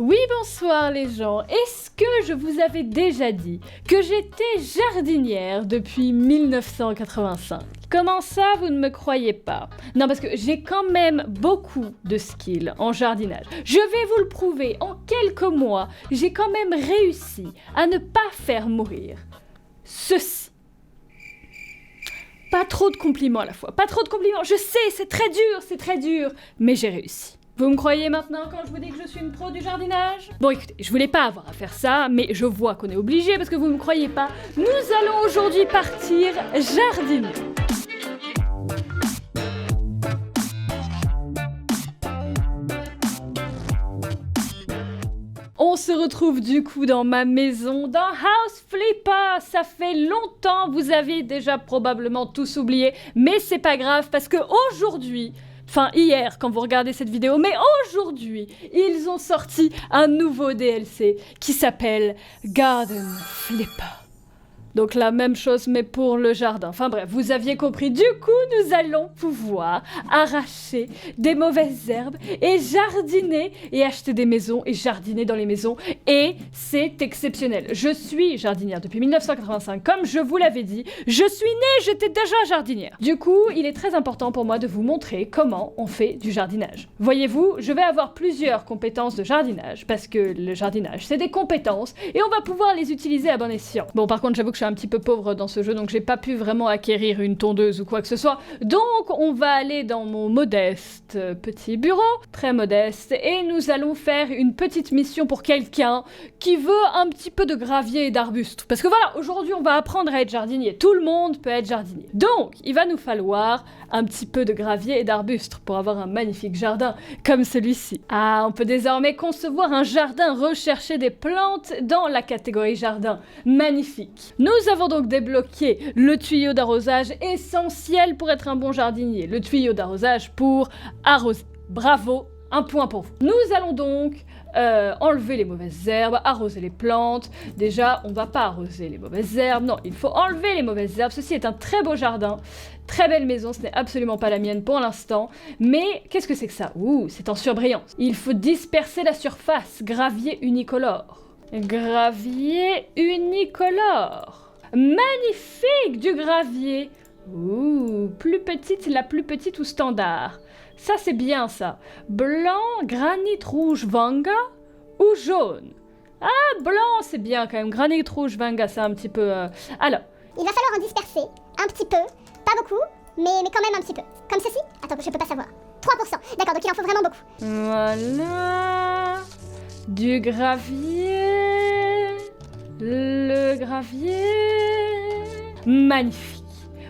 Oui, bonsoir les gens. Est-ce que je vous avais déjà dit que j'étais jardinière depuis 1985? Comment ça, vous ne me croyez pas? Non, parce que j'ai quand même beaucoup de skills en jardinage. Je vais vous le prouver, en quelques mois, j'ai quand même réussi à ne pas faire mourir ceci. Pas trop de compliments à la fois, pas trop de compliments, je sais, c'est très dur, mais j'ai réussi. Vous me croyez maintenant quand je vous dis que je suis une pro du jardinage? Bon écoutez, je voulais pas avoir à faire ça, mais je vois qu'on est obligé parce que vous me croyez pas. Nous allons aujourd'hui partir jardiner. On se retrouve du coup dans ma maison, dans House Flipper. Ça fait longtemps, vous avez déjà probablement tous oublié, mais c'est pas grave parce que aujourd'hui, enfin hier quand vous regardez cette vidéo, mais aujourd'hui, ils ont sorti un nouveau DLC qui s'appelle Garden Flipper. Donc la même chose mais pour le jardin. Enfin bref, vous aviez compris. Du coup, nous allons pouvoir arracher des mauvaises herbes et jardiner et acheter des maisons et jardiner dans les maisons. Et c'est exceptionnel. Je suis jardinière depuis 1985. Comme je vous l'avais dit, je suis née, j'étais déjà jardinière. Du coup, il est très important pour moi de vous montrer comment on fait du jardinage. Voyez-vous, je vais avoir plusieurs compétences de jardinage parce que le jardinage, c'est des compétences et on va pouvoir les utiliser à bon escient. Bon, par contre, j'avoue que je suis un petit peu pauvre dans ce jeu, donc j'ai pas pu vraiment acquérir une tondeuse ou quoi que ce soit. Donc on va aller dans mon modeste petit bureau, très modeste, et nous allons faire une petite mission pour quelqu'un qui veut un petit peu de gravier et d'arbustes. Parce que voilà, aujourd'hui on va apprendre à être jardinier. Tout le monde peut être jardinier. Donc il va nous falloir un petit peu de gravier et d'arbustes pour avoir un magnifique jardin comme celui-ci. Ah, on peut désormais concevoir un jardin, rechercher des plantes dans la catégorie jardin. Magnifique. Nous avons donc débloqué le tuyau d'arrosage essentiel pour être un bon jardinier. Le tuyau d'arrosage pour arroser. Bravo, un point pour vous. Nous allons donc enlever les mauvaises herbes, arroser les plantes. Déjà, on va pas arroser les mauvaises herbes, non, il faut enlever les mauvaises herbes. Ceci est un très beau jardin, très belle maison, ce n'est absolument pas la mienne pour l'instant. Mais qu'est-ce que c'est que ça? Ouh, c'est en surbrillance. Il faut disperser la surface, gravier unicolore. Gravier unicolore. Magnifique, du gravier. Ouh, la plus petite ou standard. Ça c'est bien ça. Blanc, granit rouge, vanga ou jaune? Ah, blanc c'est bien quand même. Granit rouge, vanga, c'est un petit peu... Alors. Il va falloir en disperser un petit peu, pas beaucoup, mais quand même un petit peu. Comme ceci. Attends, je peux pas savoir. 3%. D'accord, donc il en faut vraiment beaucoup. Voilà. Du gravier. Le gravier. Magnifique.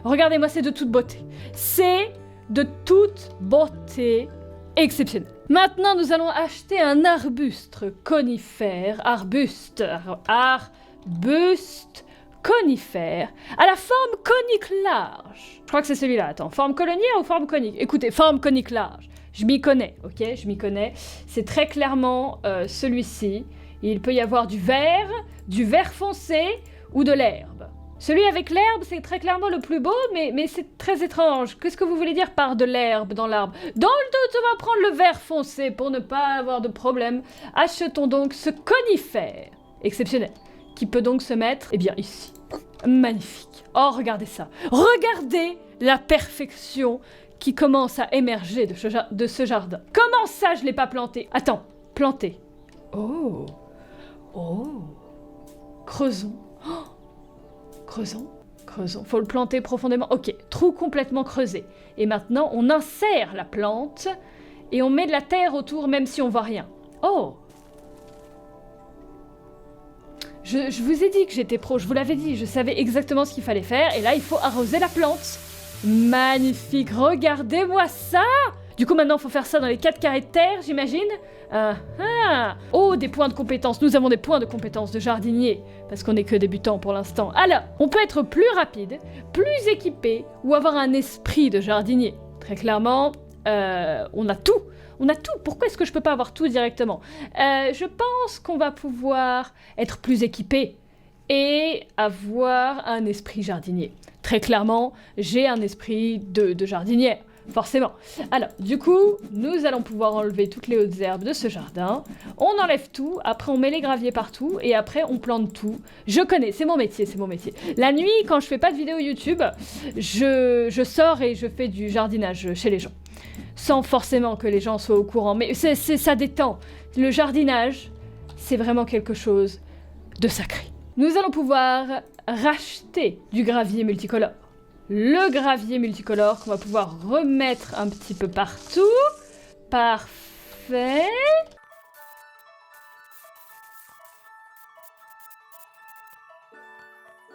Regardez-moi, c'est de toute beauté. C'est de toute beauté exceptionnelle. Maintenant, nous allons acheter un arbuste conifère, arbuste conifère, à la forme conique large. Je crois que c'est celui-là. Attends, forme colonnière ou forme conique? Écoutez, forme conique large. Je m'y connais, ok? Je m'y connais. C'est très clairement celui-ci. Il peut y avoir du vert foncé ou de l'herbe. Celui avec l'herbe, c'est très clairement le plus beau, mais c'est très étrange. Qu'est-ce que vous voulez dire par de l'herbe dans l'arbre? Dans le doute, on va prendre le vert foncé pour ne pas avoir de problème. Achetons donc ce conifère exceptionnel, qui peut donc se mettre, eh bien, ici. Magnifique. Oh, regardez ça. Regardez la perfection qui commence à émerger de ce jardin. Comment ça, je l'ai pas planté? Attends, planté. Oh. Creusons. Oh. Creusons. Faut le planter profondément. Ok, trou complètement creusé. Et maintenant, on insère la plante et on met de la terre autour même si on voit rien. Oh! Je vous ai dit que j'étais pro, je vous l'avais dit, je savais exactement ce qu'il fallait faire. Et là, il faut arroser la plante. Magnifique, regardez-moi ça! Du coup, maintenant, il faut faire ça dans les 4 carrés de terre, j'imagine. Oh, des points de compétence. Nous avons des points de compétence de jardinier, parce qu'on n'est que débutants pour l'instant. Alors, on peut être plus rapide, plus équipé, ou avoir un esprit de jardinier. Très clairement, on a tout. On a tout. Pourquoi est-ce que je peux pas avoir tout directement? Je pense qu'on va pouvoir être plus équipé et avoir un esprit jardinier. Très clairement, j'ai un esprit de jardinière. forcément. Alors, du coup, nous allons pouvoir enlever toutes les hautes herbes de ce jardin. On enlève tout, après on met les graviers partout, et après on plante tout. Je connais, c'est mon métier, c'est mon métier. La nuit, quand je fais pas de vidéo YouTube, je sors et je fais du jardinage chez les gens. Sans forcément que les gens soient au courant, mais ça détend. Le jardinage, c'est vraiment quelque chose de sacré. Nous allons pouvoir racheter du gravier multicolore. Le gravier multicolore qu'on va pouvoir remettre un petit peu partout. Parfait.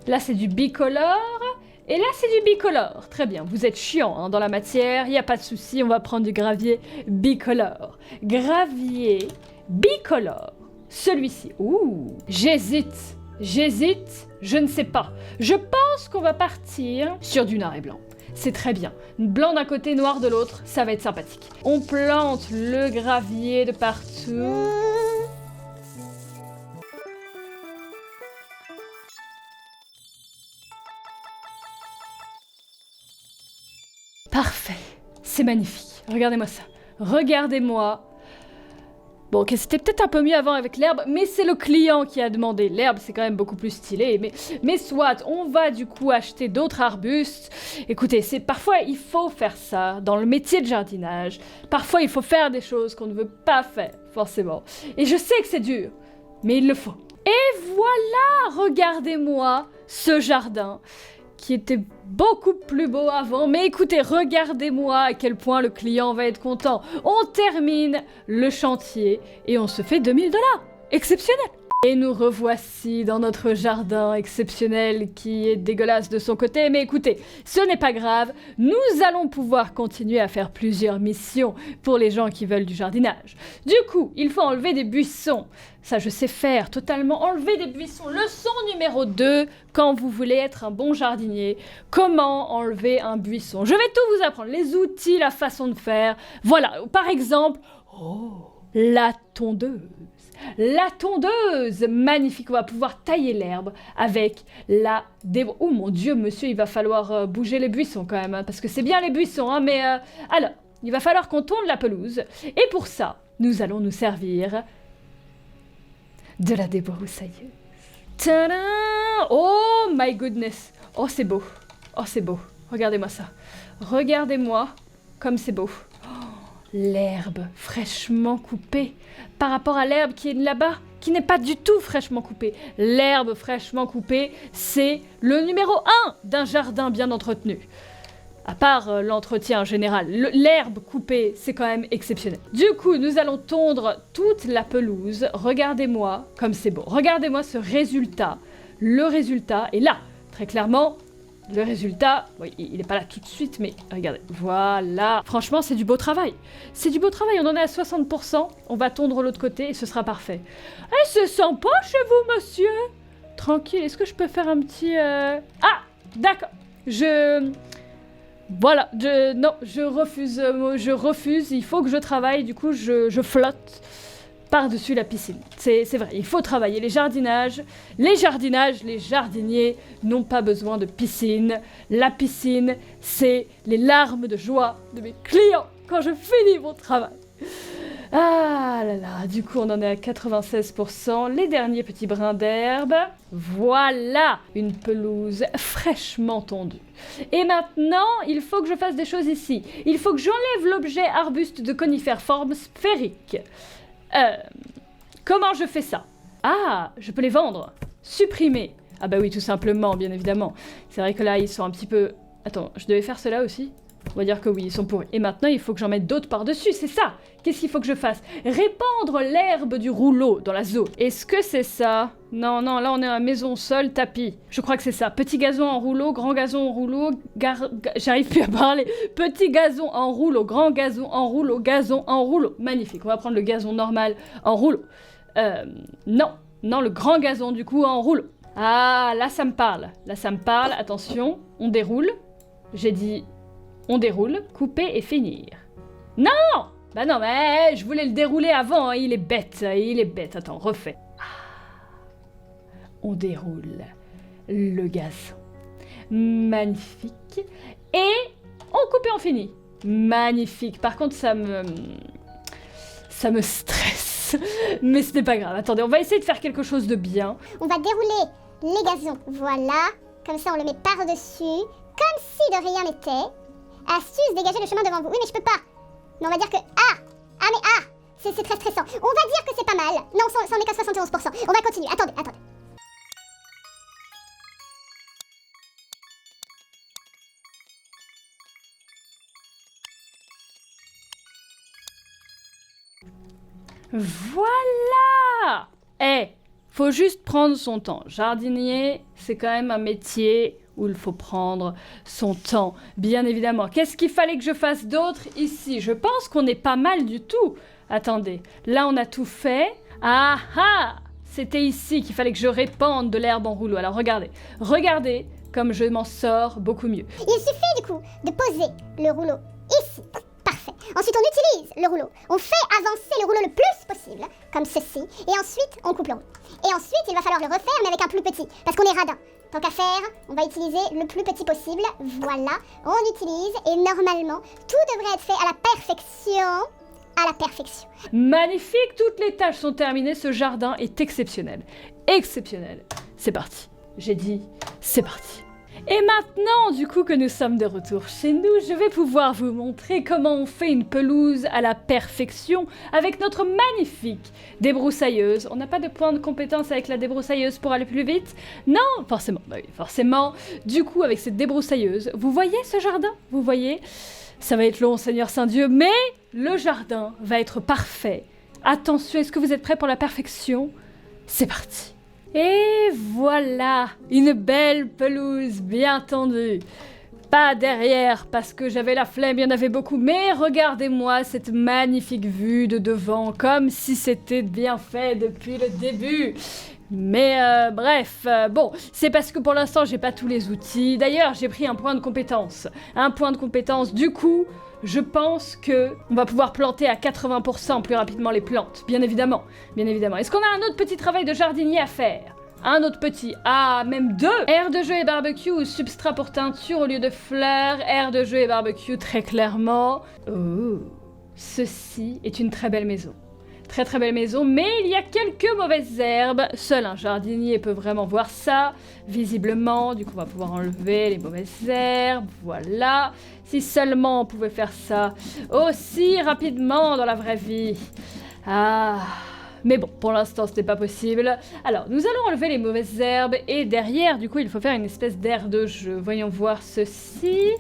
Là, c'est du bicolore. Et là, c'est du bicolore. Très bien, vous êtes chiant hein, dans la matière, il n'y a pas de souci, on va prendre du gravier bicolore. Gravier bicolore. Celui-ci. Ouh, j'hésite, je ne sais pas. Je pense qu'on va partir sur du noir et blanc. C'est très bien. Blanc d'un côté, noir de l'autre, ça va être sympathique. On plante le gravier de partout. Parfait, c'est magnifique. Regardez-moi ça. Regardez-moi. Bon, ok, c'était peut-être un peu mieux avant avec l'herbe, mais c'est le client qui a demandé. L'herbe, c'est quand même beaucoup plus stylé, mais soit, on va du coup acheter d'autres arbustes. Écoutez, parfois il faut faire ça dans le métier de jardinage. Parfois il faut faire des choses qu'on ne veut pas faire, forcément. Et je sais que c'est dur, mais il le faut. Et voilà, regardez-moi ce jardin qui était beaucoup plus beau avant. Mais écoutez, regardez-moi à quel point le client va être content. On termine le chantier et on se fait 2000 $. Exceptionnel! Et nous revoici dans notre jardin exceptionnel qui est dégueulasse de son côté. Mais écoutez, ce n'est pas grave. Nous allons pouvoir continuer à faire plusieurs missions pour les gens qui veulent du jardinage. Du coup, il faut enlever des buissons. Ça, je sais faire totalement. Enlever des buissons. Leçon numéro 2, quand vous voulez être un bon jardinier. Comment enlever un buisson? Je vais tout vous apprendre. Les outils, la façon de faire. Voilà, par exemple... Oh, la tondeuse. La tondeuse, magnifique, on va pouvoir tailler l'herbe avec la débrouille. Oh mon Dieu, monsieur, il va falloir bouger les buissons quand même, hein, parce que c'est bien les buissons, hein, mais... alors, il va falloir qu'on tourne la pelouse, et pour ça, nous allons nous servir de la débroussailleuse. Tadam! Oh my goodness! Oh, c'est beau! Oh, c'est beau! Regardez-moi ça! Regardez-moi comme c'est beau! L'herbe fraîchement coupée par rapport à l'herbe qui est là-bas, qui n'est pas du tout fraîchement coupée. L'herbe fraîchement coupée, c'est le numéro 1 d'un jardin bien entretenu. À part l'entretien général, l'herbe coupée, c'est quand même exceptionnel. Du coup, nous allons tondre toute la pelouse. Regardez-moi comme c'est beau. Regardez-moi ce résultat. Le résultat est là, très clairement. Le résultat, oui, il n'est pas là tout de suite, mais regardez, voilà. Franchement, c'est du beau travail. C'est du beau travail, on en est à 60%. On va tondre l'autre côté et ce sera parfait. Eh, c'est sympa chez vous, monsieur? Tranquille, est-ce que je peux faire un petit... Ah, d'accord. Voilà, non, je refuse. Il faut que je travaille, du coup, je flotte par-dessus la piscine. C'est vrai, il faut travailler. Les jardiniers n'ont pas besoin de piscine. La piscine, c'est les larmes de joie de mes clients quand je finis mon travail. Ah là là, du coup on en est à 96%, les derniers petits brins d'herbe. Voilà, une pelouse fraîchement tondue. Et maintenant, il faut que je fasse des choses ici. Il faut que j'enlève l'objet arbuste de conifère forme sphérique. Comment je fais ça? Ah, je peux les vendre. Supprimer. Ah bah oui, tout simplement, bien évidemment. C'est vrai que là, ils sont un petit peu... Attends, je devais faire cela aussi? On va dire que oui, ils sont pourris. Et maintenant, il faut que j'en mette d'autres par-dessus, c'est ça! Qu'est-ce qu'il faut que je fasse? Répandre l'herbe du rouleau dans la zone. Est-ce que c'est ça? Non, non, là on est à maison, sol, tapis. Je crois que c'est ça. Petit gazon en rouleau, grand gazon en rouleau, j'arrive plus à parler. Petit gazon en rouleau, grand gazon en rouleau, gazon en rouleau. Magnifique, on va prendre le gazon normal en rouleau. Non, le grand gazon du coup en rouleau. Ah, là ça me parle. Là ça me parle, attention, on déroule. J'ai dit... On déroule, couper et finir. Non! Bah non, mais je voulais le dérouler avant, hein, il est bête. Attends, refais. On déroule le gazon. Magnifique. Et on coupe et on finit. Magnifique. Par contre, ça me stresse. Mais ce n'est pas grave. Attendez, on va essayer de faire quelque chose de bien. On va dérouler les gazons. Voilà. Comme ça, on le met par-dessus. Comme si de rien n'était. Astuce, dégagez le chemin devant vous. Oui, mais je peux pas. Mais on va dire que... c'est très stressant. On va dire que c'est pas mal. Non, c'en est qu'à 71%. On va continuer. Attendez. Voilà! Faut juste prendre son temps. Jardinier, c'est quand même un métier où il faut prendre son temps, bien évidemment. Qu'est-ce qu'il fallait que je fasse d'autre ici? Je pense qu'on est pas mal du tout. Attendez, là on a tout fait. Ah ah! C'était ici qu'il fallait que je répande de l'herbe en rouleau. Alors regardez comme je m'en sors beaucoup mieux. Il suffit du coup de poser le rouleau ici. Parfait. Ensuite, on utilise le rouleau. On fait avancer le rouleau le plus possible, comme ceci. Et ensuite, on coupe le rouleau. Et ensuite, il va falloir le refaire, mais avec un plus petit. Parce qu'on est radin. Tant qu'à faire, on va utiliser le plus petit possible. Voilà. On utilise et normalement, tout devrait être fait à la perfection. À la perfection. Magnifique, toutes les tâches sont terminées. Ce jardin est exceptionnel. Exceptionnel. C'est parti. J'ai dit, c'est parti. Et maintenant, du coup que nous sommes de retour chez nous, je vais pouvoir vous montrer comment on fait une pelouse à la perfection avec notre magnifique débroussailleuse. On n'a pas de point de compétence avec la débroussailleuse pour aller plus vite? Non, forcément. Bah oui, forcément. Du coup, avec cette débroussailleuse, vous voyez ce jardin? Vous voyez? Ça va être long, Seigneur Saint-Dieu, mais le jardin va être parfait. Attention, est-ce que vous êtes prêts pour la perfection? C'est parti. Et voilà, une belle pelouse bien tendue. Pas derrière parce que j'avais la flemme, il y en avait beaucoup, mais regardez-moi cette magnifique vue de devant, comme si c'était bien fait depuis le début. Mais bref, bon, c'est parce que pour l'instant j'ai pas tous les outils. D'ailleurs, j'ai pris un point de compétence. Un point de compétence, du coup, je pense que on va pouvoir planter à 80% plus rapidement les plantes, bien évidemment. Bien évidemment. Est-ce qu'on a un autre petit travail de jardinier à faire? Un autre petit, même 2. Aire de jeu et barbecue ou substrat pour teinture au lieu de fleurs. Aire de jeu et barbecue, très clairement. Oh, ceci est une très belle maison. Très très belle maison, mais il y a quelques mauvaises herbes. Seul un jardinier peut vraiment voir ça, visiblement. Du coup, on va pouvoir enlever les mauvaises herbes. Voilà. Si seulement on pouvait faire ça aussi rapidement dans la vraie vie. Mais bon, pour l'instant, ce n'est pas possible. Alors, nous allons enlever les mauvaises herbes et derrière, du coup, il faut faire une espèce d'aire de jeu. Voyons voir ceci.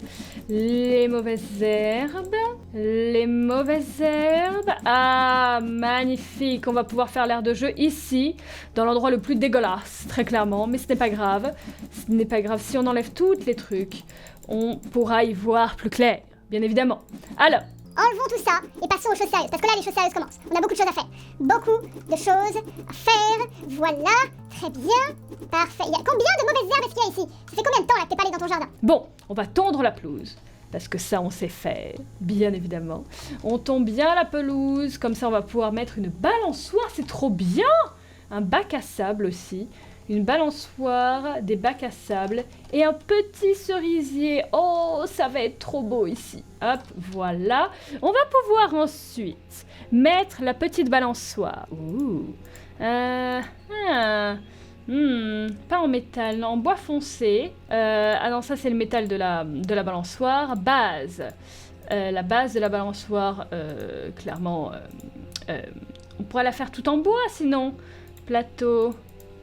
Les mauvaises herbes. Les mauvaises herbes. Ah, magnifique. On va pouvoir faire l'aire de jeu ici, dans l'endroit le plus dégueulasse, très clairement. Mais ce n'est pas grave. Ce n'est pas grave. Si on enlève tous les trucs, on pourra y voir plus clair, bien évidemment. Alors, enlevons tout ça et passons aux choses sérieuses. Parce que là, les choses sérieuses commencent. On a beaucoup de choses à faire. Beaucoup de choses à faire. Voilà. Très bien. Parfait. Combien de mauvaises herbes est-ce qu'il y a ici? Ça fait combien de temps là que t'es pas allé dans ton jardin? Bon, on va tondre la pelouse. Parce que ça, on sait faire, bien évidemment. On tond bien la pelouse. Comme ça, on va pouvoir mettre une balançoire. C'est trop bien! Un bac à sable aussi. Une balançoire, des bacs à sable et un petit cerisier. Oh, ça va être trop beau ici. Hop, voilà. On va pouvoir ensuite mettre la petite balançoire. Ouh. Pas en métal, non, en bois foncé. Ah non, ça c'est le métal de la balançoire. Base. La base de la balançoire, clairement, on pourrait la faire tout en bois sinon. Plateau.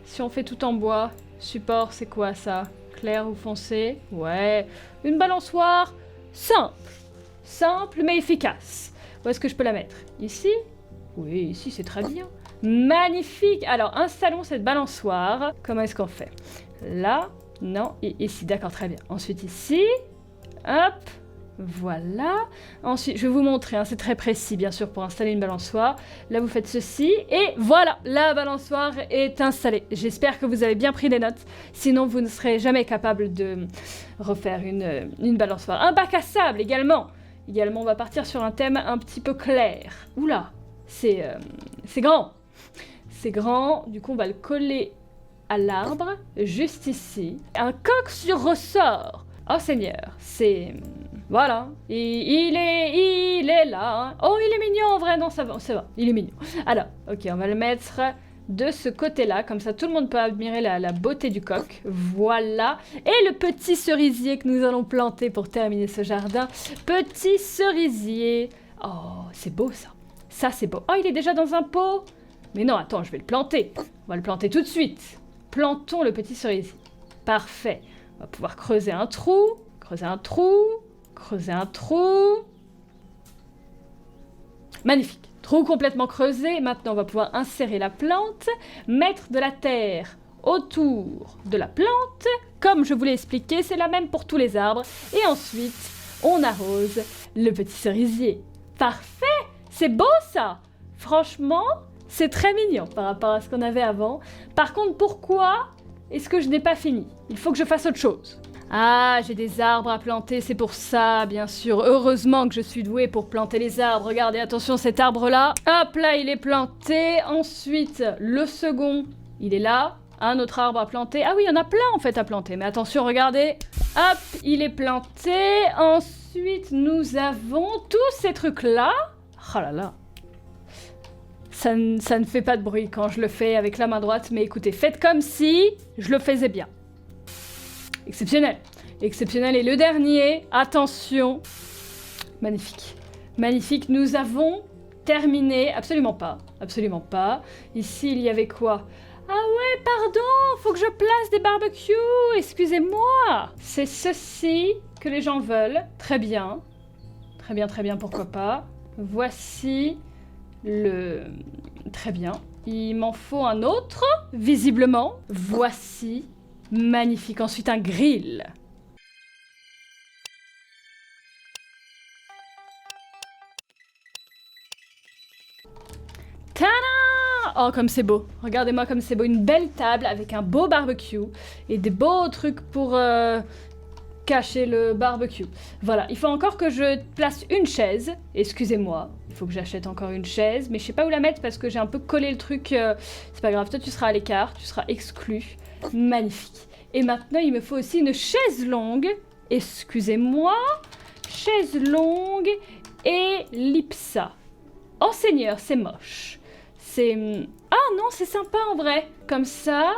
Si on fait tout en bois, support, c'est quoi ça? Clair ou foncé? Ouais. Une balançoire simple. Simple mais efficace. Où est-ce que je peux la mettre? Ici? Oui, ici c'est très bien. Magnifique! Alors, installons cette balançoire. Comment est-ce qu'on fait? Là? Non. Et ici, d'accord, très bien. Ensuite ici. Hop. Voilà. Ensuite, je vais vous montrer, c'est très précis bien sûr pour installer une balançoire. Là, vous faites ceci et voilà, la balançoire est installée. J'espère que vous avez bien pris des notes, sinon vous ne serez jamais capable de refaire une balançoire. Un bac à sable également. Également, on va partir sur un thème un petit peu clair. Oula, c'est grand. C'est grand, du coup on va le coller à l'arbre, juste ici. Un coq sur ressort. Oh Seigneur, c'est... Voilà, il est là. Hein. Oh, il est mignon en vrai, non, ça va, il est mignon. Alors, ok, on va le mettre de ce côté-là, comme ça tout le monde peut admirer la beauté du coq. Voilà, et le petit cerisier que nous allons planter pour terminer ce jardin. Petit cerisier. Oh, c'est beau ça. Ça, c'est beau. Oh, il est déjà dans un pot. Mais non, attends, je vais le planter. On va le planter tout de suite. Plantons le petit cerisier. Parfait. On va pouvoir creuser un trou, creuser un trou, creuser un trou. Magnifique. Trou complètement creusé. Maintenant, on va pouvoir insérer la plante, mettre de la terre autour de la plante. Comme je vous l'ai expliqué, c'est la même pour tous les arbres. Et ensuite, on arrose le petit cerisier. Parfait! C'est beau ça! Franchement, c'est très mignon par rapport à ce qu'on avait avant. Par contre, pourquoi est-ce que je n'ai pas fini? Il faut que je fasse autre chose. Ah, j'ai des arbres à planter, c'est pour ça, bien sûr. Heureusement que je suis douée pour planter les arbres. Regardez, attention, cet arbre-là. Hop, là, il est planté. Ensuite, le second, il est là. Un autre arbre à planter. Ah oui, il y en a plein, en fait, à planter. Mais attention, regardez. Hop, il est planté. Ensuite, nous avons tous ces trucs-là. Oh là là. Ça ne fait pas de bruit quand je le fais avec la main droite. Mais écoutez, faites comme si je le faisais bien. Exceptionnel. Exceptionnel. Et le dernier, attention. Magnifique. Magnifique. Nous avons terminé. Absolument pas. Absolument pas. Ici, il y avait quoi? Ah ouais, pardon. Faut que je place des barbecues. Excusez-moi. C'est ceci que les gens veulent. Très bien. Très bien, très bien. Pourquoi pas. Voici le... Très bien. Il m'en faut un autre, visiblement. Voici... Magnifique. Ensuite, un grill. Tada! Oh, comme c'est beau. Regardez-moi comme c'est beau. Une belle table avec un beau barbecue et des beaux trucs pour cacher le barbecue. Voilà. Il faut encore que je place une chaise. Excusez-moi. Il faut que j'achète encore une chaise. Mais je sais pas où la mettre parce que j'ai un peu collé le truc. C'est pas grave. Toi, tu seras à l'écart. Tu seras exclu. Magnifique. Et maintenant, il me faut aussi une chaise longue. Excusez-moi. Chaise longue et lipsa. Oh Seigneur, c'est moche. C'est... Ah non, c'est sympa en vrai. Comme ça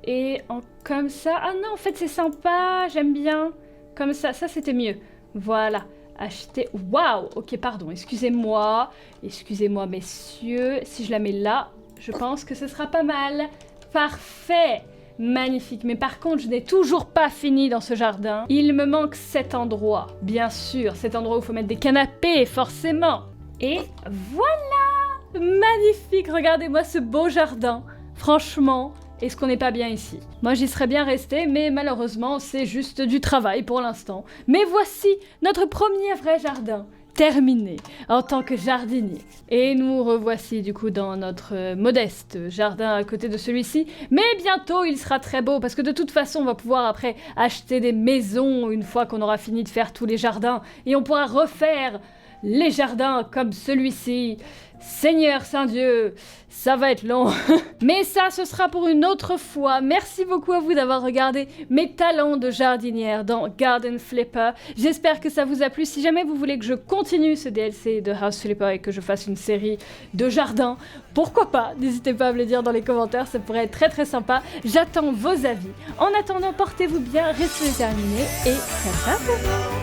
et comme ça. Ah non, en fait, c'est sympa. J'aime bien. Comme ça, ça c'était mieux. Voilà. Acheter... Waouh. Ok, pardon. Excusez-moi. Excusez-moi, messieurs. Si je la mets là, je pense que ce sera pas mal. Parfait. Magnifique, mais par contre, je n'ai toujours pas fini dans ce jardin. Il me manque cet endroit, bien sûr, cet endroit où il faut mettre des canapés, forcément. Et voilà! Magnifique, regardez-moi ce beau jardin. Franchement, est-ce qu'on n'est pas bien ici? Moi, j'y serais bien restée, mais malheureusement, c'est juste du travail pour l'instant. Mais voici notre premier vrai jardin. Terminé en tant que jardinier. Et nous revoici du coup dans notre modeste jardin à côté de celui-ci. Mais bientôt il sera très beau parce que de toute façon on va pouvoir après acheter des maisons une fois qu'on aura fini de faire tous les jardins. Et on pourra refaire les jardins comme celui-ci. Seigneur Saint-Dieu, ça va être long. Mais ça, ce sera pour une autre fois. Merci beaucoup à vous d'avoir regardé mes talents de jardinière dans Garden Flipper. J'espère que ça vous a plu. Si jamais vous voulez que je continue ce DLC de House Flipper et que je fasse une série de jardins, pourquoi pas? N'hésitez pas à me le dire dans les commentaires, ça pourrait être très très sympa. J'attends vos avis. En attendant, portez-vous bien, restez déterminés et très bientôt.